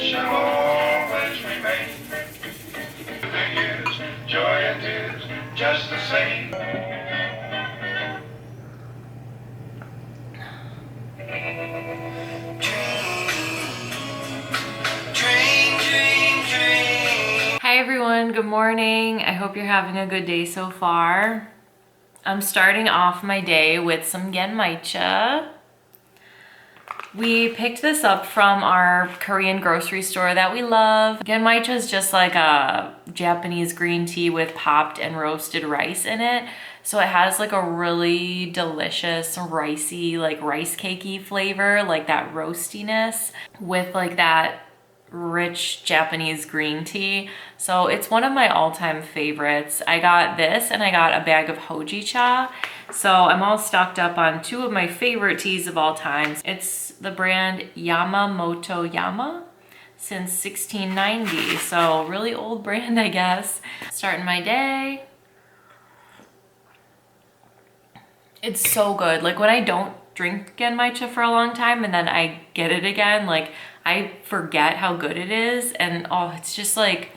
shall always remain. Thing is, joy it is, just the same. Hi everyone, good morning. I hope you're having a good day so far. I'm starting off my day with some genmaicha. We picked this up from our Korean grocery store that we love. Genmaicha is just like a Japanese green tea with popped and roasted rice in it. So it has like a really delicious ricey, like rice cakey flavor, like that roastiness with like that rich Japanese green tea. So it's one of my all-time favorites. I got this and I got a bag of hojicha. So I'm all stocked up on two of my favorite teas of all time. It's the brand Yamamoto Yama since 1690. So really old brand, I guess. Starting my day. It's so good. Like when I don't drink genmaicha for a long time and then I get it again, like I forget how good it is. And oh, it's just like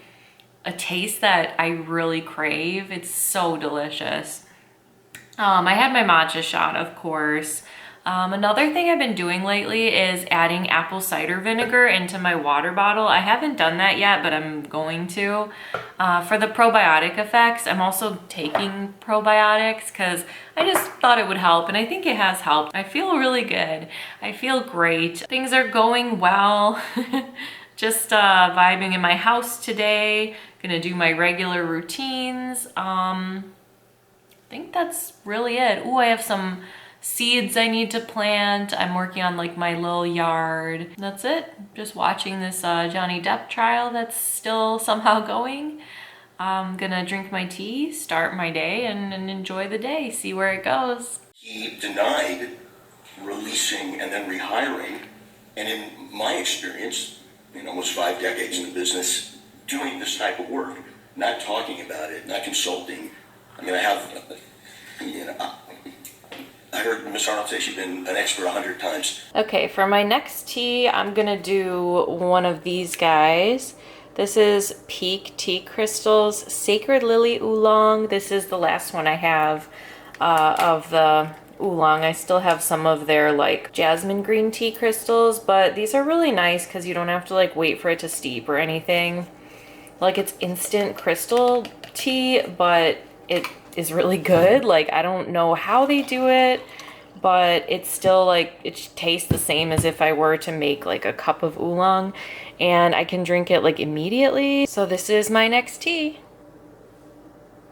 a taste that I really crave. It's so delicious. I had my matcha shot, of course. Another thing I've been doing lately is adding apple cider vinegar into my water bottle. I haven't done that yet, but I'm going to. For the probiotic effects, I'm also taking probiotics because I just thought it would help, and I think it has helped. I feel really good. I feel great. Things are going well. Just vibing in my house today. Gonna do my regular routines. I think that's really it. Ooh, I have some seeds I need to plant. I'm working on like my little yard. That's it. Just watching this Johnny Depp trial that's still somehow going. I'm gonna drink my tea, start my day, and enjoy the day, see where it goes. He denied releasing and then rehiring. And in my experience, in almost 5 decades in the business, doing this type of work, not talking about it, not consulting. I mean, I heard Ms. Arnold say she's been an expert 100 times. Okay, for my next tea, I'm gonna do one of these guys. This is Peak Tea Crystals Sacred Lily Oolong. This is the last one I have of the oolong. I still have some of their like jasmine green tea crystals, but these are really nice because you don't have to like wait for it to steep or anything. Like it's instant crystal tea, but it is really good. Like I don't know how they do it, but it's still like it tastes the same as if I were to make like a cup of oolong, and I can drink it like immediately. So this is my next tea.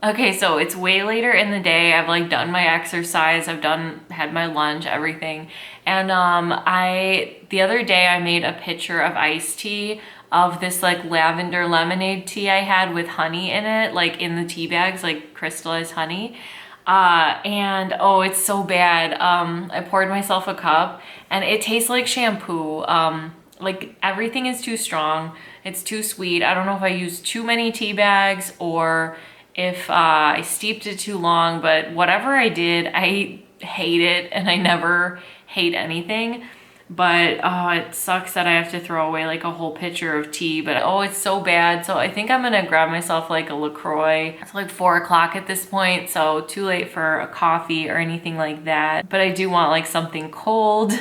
Okay, so it's way later in the day. I've like done my exercise, had my lunch, everything. And the other day I made a pitcher of iced tea of this like lavender lemonade tea I had with honey in it, like in the tea bags, like crystallized honey. And oh, it's so bad. I poured myself a cup and it tastes like shampoo. Like everything is too strong. It's too sweet. I don't know if I used too many tea bags or if I steeped it too long, but whatever I did, I hate it, and I never hate anything. But oh, it sucks that I have to throw away like a whole pitcher of tea, but oh, it's so bad. So I think I'm gonna grab myself like a LaCroix. It's like 4 o'clock at this point, so too late for a coffee or anything like that. But I do want like something cold.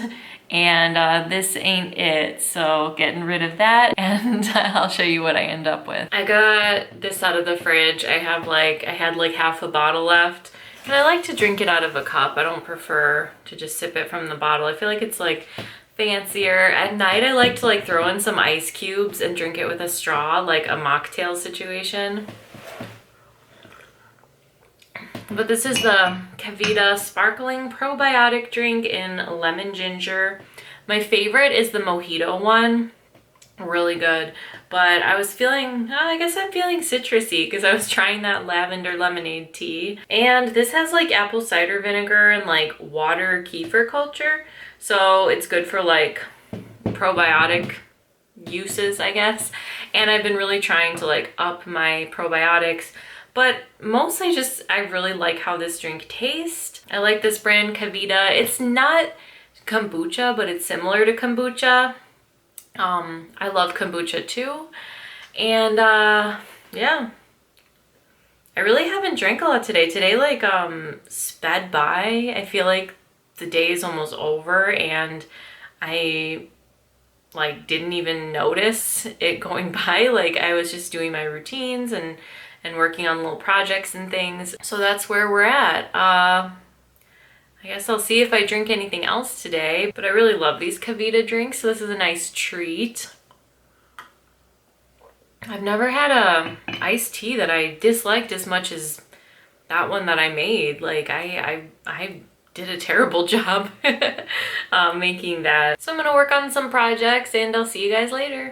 And this ain't it, so getting rid of that, and I'll show you what I end up with. I got this out of the fridge. I had like half a bottle left, and I like to drink it out of a cup. I don't prefer to just sip it from the bottle. I feel like it's like fancier. At night I like to like throw in some ice cubes and drink it with a straw, like a mocktail situation. But this is the Kavita Sparkling Probiotic Drink in Lemon Ginger. My favorite is the mojito one. Really good. But I was feeling, I guess I'm feeling citrusy because I was trying that lavender lemonade tea. And this has like apple cider vinegar and like water kefir culture. So it's good for like probiotic uses, I guess. And I've been really trying to like up my probiotics. But mostly just, I really like how this drink tastes. I like this brand Kavita. It's not kombucha, but it's similar to kombucha. I love kombucha too. And yeah, I really haven't drank a lot today. Today like sped by. I feel like the day is almost over and I like didn't even notice it going by. Like I was just doing my routines and working on little projects and things. So that's where we're at. I guess I'll see if I drink anything else today, but I really love these Kavita drinks, so this is a nice treat. I've never had a iced tea that I disliked as much as that one that I made. Like I did a terrible job making that. So I'm gonna work on some projects and I'll see you guys later.